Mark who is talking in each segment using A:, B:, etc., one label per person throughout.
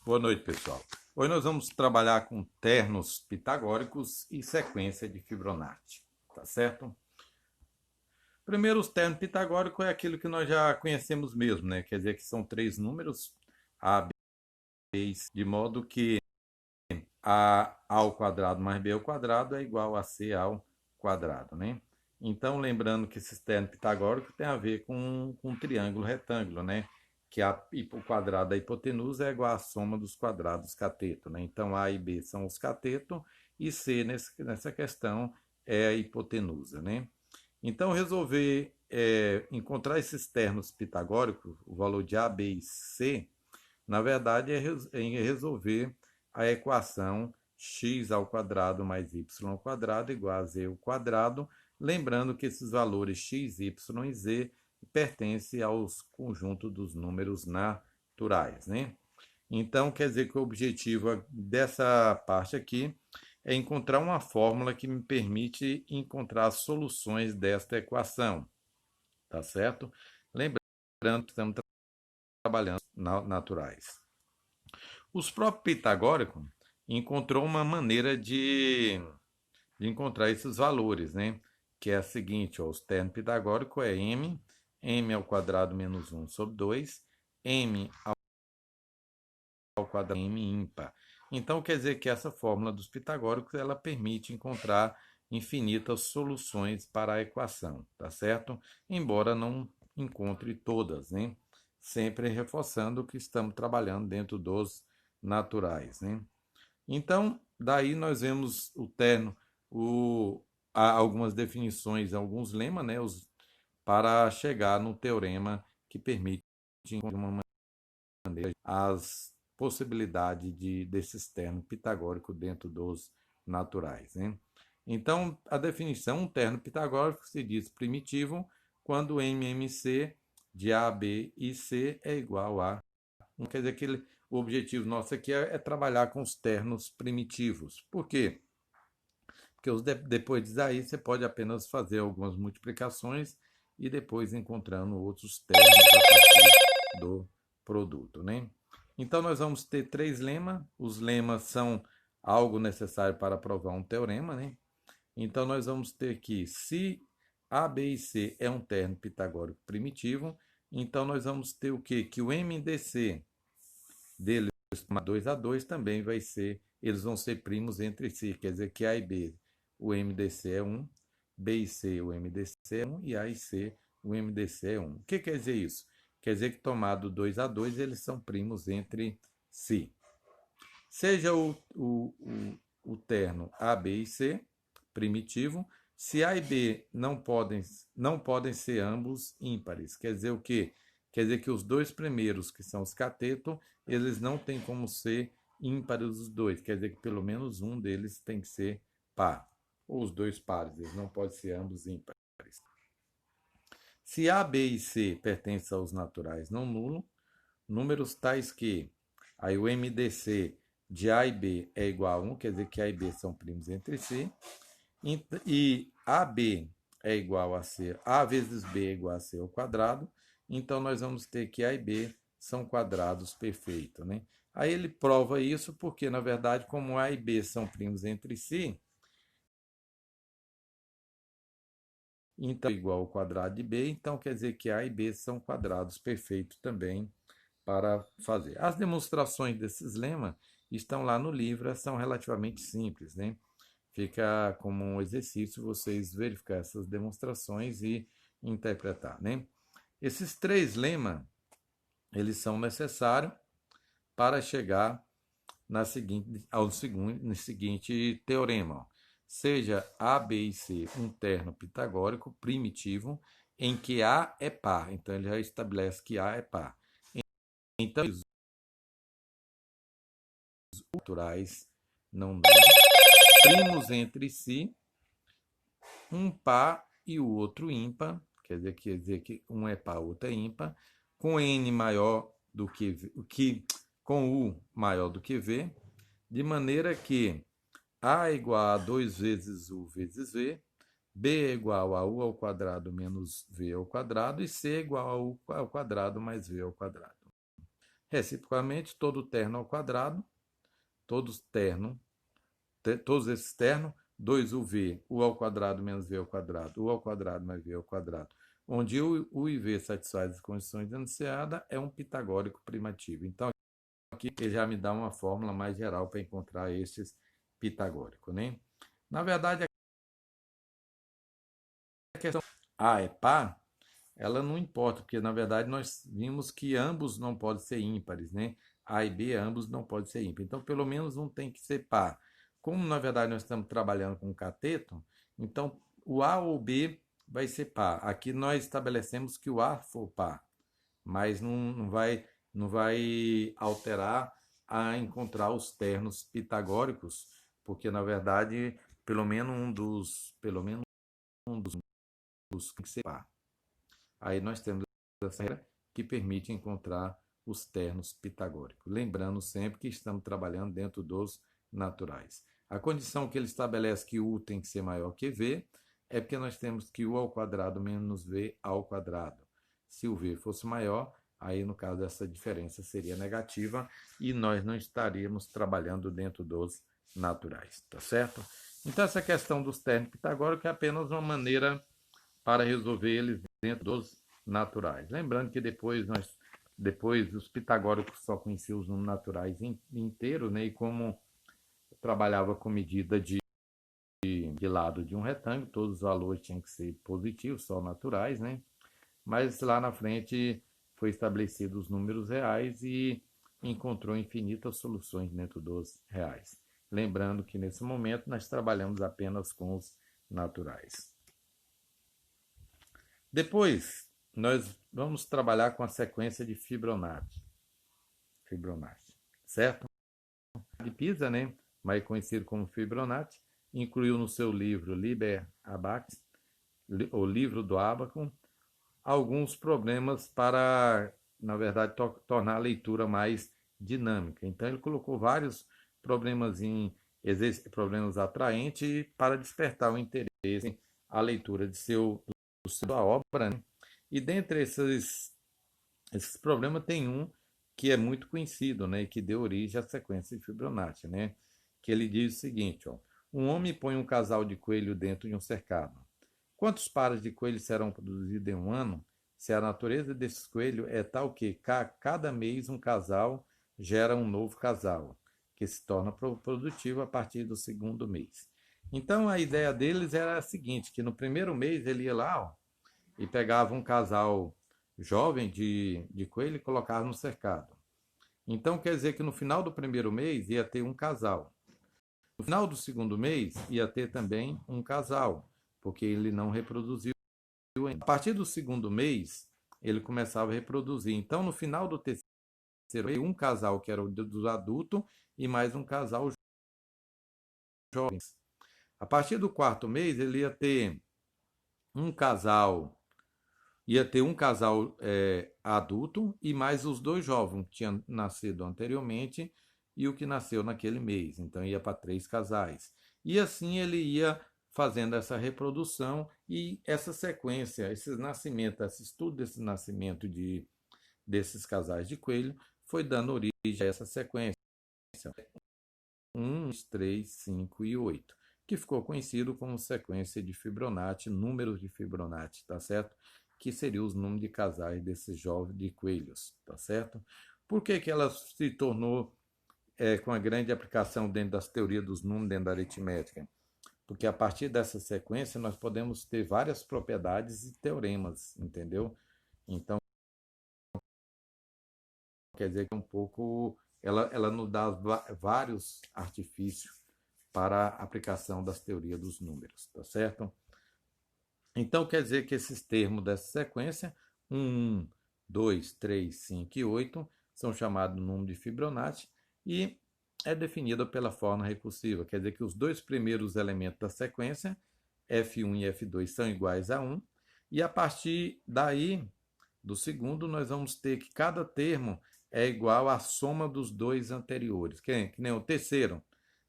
A: Boa noite, pessoal. Hoje nós vamos trabalhar com ternos pitagóricos e sequência de Fibonacci, tá certo? Primeiro, os ternos pitagóricos é aquilo que nós já conhecemos mesmo, né? Quer dizer que são três números, A, B e C, de modo que A ao quadrado mais B ao quadrado é igual a C ao quadrado, né? Então, lembrando que esse terno pitagórico tem a ver com um triângulo retângulo, né? Que o quadrado da hipotenusa é igual à soma dos quadrados cateto, né? Então, A e B são os catetos e C, nessa questão, é a hipotenusa, né? Então, resolver encontrar esses termos pitagóricos, o valor de A, B e C, na verdade, é resolver a equação x ao quadrado mais y ao quadrado igual a z ao quadrado, lembrando que esses valores x, y e z pertencem aos conjuntos dos números naturais, né? Então, quer dizer que o objetivo dessa parte aqui é encontrar uma fórmula que me permite encontrar as soluções desta equação, tá certo? Lembrando que estamos trabalhando naturais. Os próprios pitagóricos encontrou uma maneira de encontrar esses valores, né? Que é a seguinte, ó, os termos pitagóricos é m ao quadrado menos 1 sobre 2, m ao quadrado m ímpar. Então, quer dizer que essa fórmula dos pitagóricos, ela permite encontrar infinitas soluções para a equação, tá certo? Embora não encontre todas, né? Sempre reforçando que estamos trabalhando dentro dos naturais, né? Então, daí nós vemos o terno, há algumas definições, alguns lemas, né, para chegar no teorema que permite, de uma maneira, as possibilidades desses termos pitagóricos dentro dos naturais, né? Então, a definição, um terno pitagórico se diz primitivo quando MMC de A, B e C é igual a não quer dizer que o objetivo nosso aqui é trabalhar com os ternos primitivos. Por quê? Porque depois daí você pode apenas fazer algumas multiplicações e depois encontrando outros termos a partir do produto, né? Então nós vamos ter três lemas. Os lemas são algo necessário para provar um teorema, né? Então nós vamos ter que se A, B e C é um terno pitagórico primitivo, então nós vamos ter o quê? Que o MDC deles, 2 a 2 também vai ser, eles vão ser primos entre si, quer dizer que A e B, o MDC é 1, B e C, o MDC é 1, e A e C, o MDC é 1. O que quer dizer isso? Quer dizer que tomado 2 a 2 eles são primos entre si. Seja o terno A, B e C, primitivo, se A e B não podem ser ambos ímpares. Quer dizer o quê? Quer dizer que os dois primeiros, que são os catetos, eles não têm como ser ímpares os dois. Quer dizer que pelo menos um deles tem que ser par. Ou os dois pares, eles não podem ser ambos ímpares. Se A, B e C pertencem aos naturais não nulos, números tais que aí o MDC de A e B é igual a 1, quer dizer que A e B são primos entre si, e AB é igual a C, A vezes B é igual a C ao quadrado, então nós vamos ter que A e B são quadrados perfeitos, né? Aí ele prova isso porque, na verdade, como A e B são primos entre si, então é igual ao quadrado de B, então quer dizer que A e B são quadrados perfeitos também para fazer. As demonstrações desses lemas estão lá no livro, são relativamente simples, né? Fica como um exercício vocês verificar essas demonstrações e interpretar, né? Esses três lemas, eles são necessários para chegar no seguinte teorema. Ó. Seja A, B e C um terno pitagórico primitivo em que A é par. Então, ele já estabelece que A é par. Então, os naturais não nulos, primos entre si, um par e o outro ímpar, quer dizer que um é par, o outro é ímpar, com n maior do que com u maior do que v, de maneira que a é igual a 2 vezes u vezes v, b é igual a u ao quadrado menos v ao quadrado e c é igual a u ao quadrado mais v ao quadrado. Reciprocamente, todo terno ao quadrado, todos esses ternos, 2uv, u ao quadrado menos v ao quadrado, u ao quadrado mais v ao quadrado, onde u e v satisfazem as condições enunciadas, é um pitagórico primitivo. Então, aqui ele já me dá uma fórmula mais geral para encontrar esses pitagóricos, né? Na verdade, a questão A é par, ela não importa, porque na verdade nós vimos que ambos não podem ser ímpares, né? A e B ambos não podem ser ímpares. Então, pelo menos um tem que ser par. Como na verdade nós estamos trabalhando com cateto, então o A ou o B vai ser par. Aqui nós estabelecemos que o A for par, mas não vai alterar a encontrar os ternos pitagóricos, porque na verdade pelo menos um dos tem que ser par. Aí nós temos essa regra que permite encontrar os ternos pitagóricos. Lembrando sempre que estamos trabalhando dentro dos naturais. A condição que ele estabelece que u tem que ser maior que v é porque nós temos que u ao quadrado menos v ao quadrado. Se o v fosse maior, aí no caso essa diferença seria negativa e nós não estaríamos trabalhando dentro dos naturais, tá certo? Então essa questão dos ternos pitagóricos é apenas uma maneira para resolver eles dentro dos naturais. Lembrando que depois os pitagóricos só conheciam os números naturais inteiros, né? E como trabalhava com medida de lado de um retângulo, todos os valores tinham que ser positivos, só naturais, né? Mas lá na frente foi estabelecido os números reais e encontrou infinitas soluções dentro dos reais. Lembrando que nesse momento nós trabalhamos apenas com os naturais. Depois, nós vamos trabalhar com a sequência de Fibonacci, certo? De Pisa, né, mais conhecido como Fibonacci, incluiu no seu livro Liber Abax, o livro do Ábaco, alguns problemas para, na verdade, tornar a leitura mais dinâmica. Então, ele colocou vários problemas atraentes para despertar o interesse à leitura de sua obra, né? E dentre esses problemas tem um que é muito conhecido, né, e que deu origem à sequência de Fibonacci, né, que ele diz o seguinte, ó, um homem põe um casal de coelho dentro de um cercado. Quantos pares de coelhos serão produzidos em um ano se a natureza desses coelhos é tal que cada mês um casal gera um novo casal, que se torna produtivo a partir do segundo mês? Então a ideia deles era a seguinte, que no primeiro mês ele ia lá, ó, e pegava um casal jovem de coelho e colocava no cercado. Então quer dizer que no final do primeiro mês ia ter um casal. No final do segundo mês ia ter também um casal, porque ele não reproduziu ainda. A partir do segundo mês, ele começava a reproduzir. Então no final do terceiro mês, um casal que era o dos adultos e mais um casal jovens. A partir do quarto mês, ele um casal um casal adulto e mais os dois jovens que tinham nascido anteriormente e o que nasceu naquele mês. Então ia para 3 casais. E assim ele ia fazendo essa reprodução e essa sequência, esses nascimentos, esse estudo desse nascimento desses casais de coelho foi dando origem a essa sequência. 1, 2, 3, 5 e 8, que ficou conhecido como sequência de Fibonacci, números de Fibonacci, tá certo? Que seriam os números de casais desses jovens de coelhos, tá certo? Por que que ela se tornou com a grande aplicação dentro das teorias dos números, dentro da aritmética? Porque a partir dessa sequência nós podemos ter várias propriedades e teoremas, entendeu? Então, quer dizer que ela nos dá vários artifícios para a aplicação das teorias dos números, tá certo? Então, quer dizer que esses termos dessa sequência, 1, 2, 3, 5 e 8, são chamados número de Fibonacci e é definida pela forma recursiva. Quer dizer que os dois primeiros elementos da sequência, F1 e F2, são iguais a 1. E a partir daí, do segundo, nós vamos ter que cada termo é igual à soma dos dois anteriores. Que nem o terceiro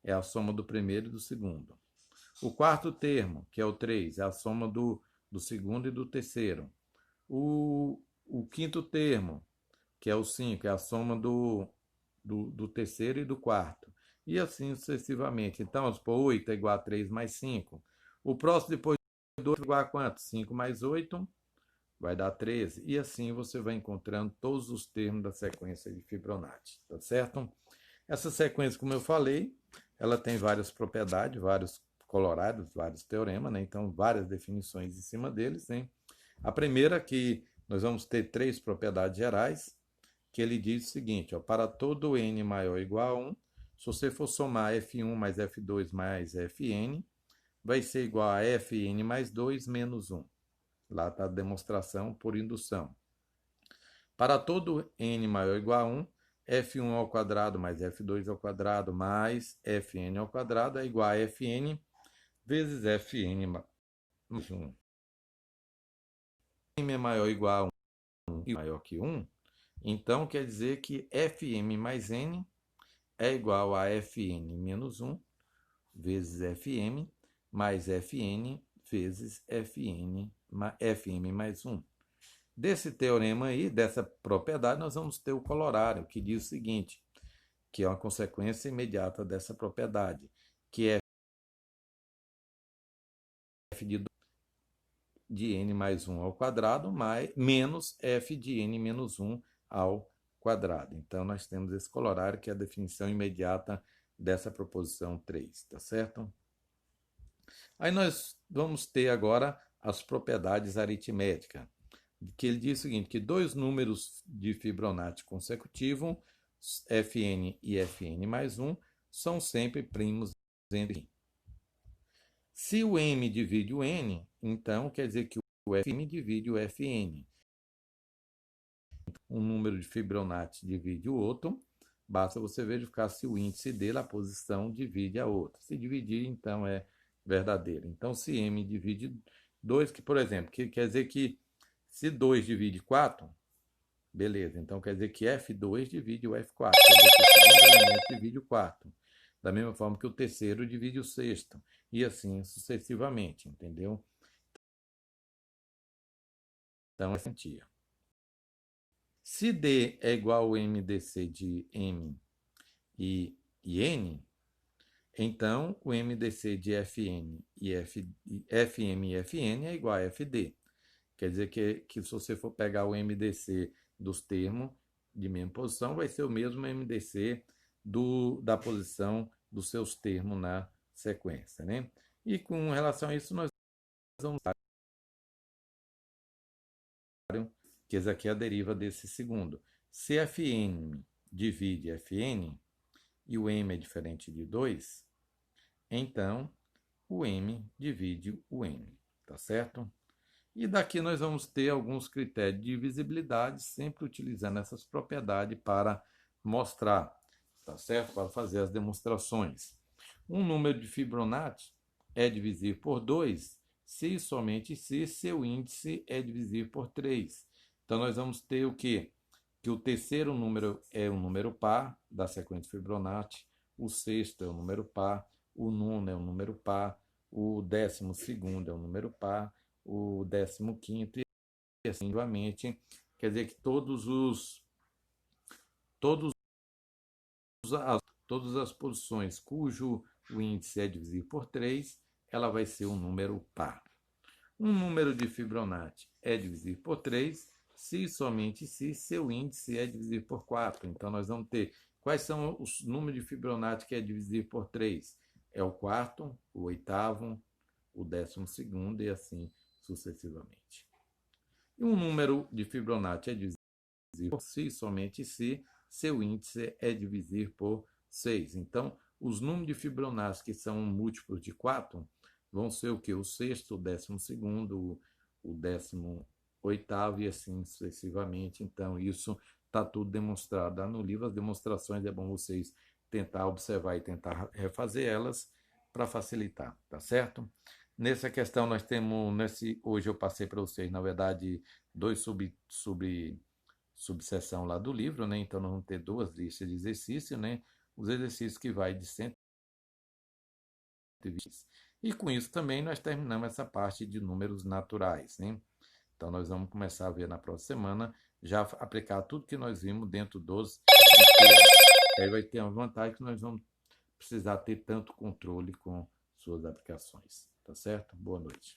A: é a soma do primeiro e do segundo. O quarto termo, que é o 3, é a soma do segundo e do terceiro. O quinto termo, que é o 5, é a soma do terceiro e do quarto. E assim sucessivamente. Então, vamos supor, 8 é igual a 3 mais 5. O próximo depois de 2 é igual a quanto? 5 mais 8 vai dar 13. E assim você vai encontrando todos os termos da sequência de Fibonacci, tá certo? Essa sequência, como eu falei, ela tem várias propriedades, vários colorados, vários teoremas, né? Então, várias definições em cima deles, né? A primeira é que nós vamos ter três propriedades gerais, que ele diz o seguinte, ó, para todo n maior ou igual a 1, se você for somar f1 mais f2 mais fn, vai ser igual a fn mais 2 menos 1. Lá está a demonstração por indução. Para todo n maior ou igual a 1, f1 ao quadrado mais f2 ao quadrado mais fn ao quadrado é igual a fn vezes fn mais 1. M é maior ou igual a 1 e maior que 1, então quer dizer que fm mais n é igual a fn menos 1 vezes fm mais fn vezes fm mais 1. Desse teorema aí, dessa propriedade, nós vamos ter o colorário, que diz o seguinte, que é uma consequência imediata dessa propriedade, que é f de n mais 1 ao quadrado menos f de n menos 1 ao quadrado. Então, nós temos esse colorário, que é a definição imediata dessa proposição 3, tá certo? Aí nós vamos ter agora as propriedades aritméticas, que ele diz o seguinte, que dois números de Fibonacci consecutivo, Fn e Fn mais 1, são sempre primos entre si. Se o m divide o n, então quer dizer que o Fm divide o Fn. Um número de Fibonacci divide o outro, basta você verificar se o índice dele, a posição, divide a outra. Se dividir, então é verdadeiro. Então, se m divide 2, que, por exemplo, que quer dizer que se 2 divide 4, beleza, então quer dizer que F2 divide o F4, quer dizer que o segundo elemento divide o quarto, da mesma forma que o terceiro divide o sexto, e assim sucessivamente, entendeu? Então, é sentia. Se D é igual ao MDC de M e N, então o MDC de Fn e Fm e Fn é igual a Fd. Quer dizer que se você for pegar o MDC dos termos de mesma posição, vai ser o mesmo MDC da posição dos seus termos na sequência, né? E com relação a isso, nós vamos que essa aqui é a deriva desse segundo. Se Fn divide Fn e o m é diferente de 2, então o m divide o n, tá certo? E daqui nós vamos ter alguns critérios de divisibilidade, sempre utilizando essas propriedades para mostrar, tá certo? Para fazer as demonstrações. Um número de Fibonacci é divisível por 2 se e somente se seu índice é divisível por 3. Então nós vamos ter o quê? Que o terceiro número é um número par da sequência Fibonacci, o sexto é um número par, o nono é um número par, o 12º é um número par, o 15º e assim diante. Quer dizer que todos todas as posições cujo o índice é divisível por 3, ela vai ser um número par. Um número de Fibonacci é divisível por 3 se e somente se seu índice é divisível por 4. Então, nós vamos ter quais são os números de Fibonacci que é divisível por 3. É o quarto, o oitavo, o 12º e assim sucessivamente. E um número de Fibonacci é divisível por si e somente se seu índice é divisível por 6. Então, os números de Fibonacci que são múltiplos de 4 vão ser o que? O sexto, o 12º, o 18º e assim sucessivamente. Então, isso está tudo demonstrado lá no livro. As demonstrações é bom vocês tentar observar e tentar refazer elas para facilitar, tá certo? Nessa questão nós temos, hoje eu passei para vocês, na verdade, dois subseção lá do livro, né? Então nós vamos ter duas listas de exercícios, né? Os exercícios que vai de 120. E com isso também nós terminamos essa parte de números naturais, né? Então nós vamos começar a ver na próxima semana já aplicar tudo que nós vimos dentro dos integrais. Aí vai ter uma vantagem que nós vamos precisar ter tanto controle com suas aplicações. Tá certo? Boa noite.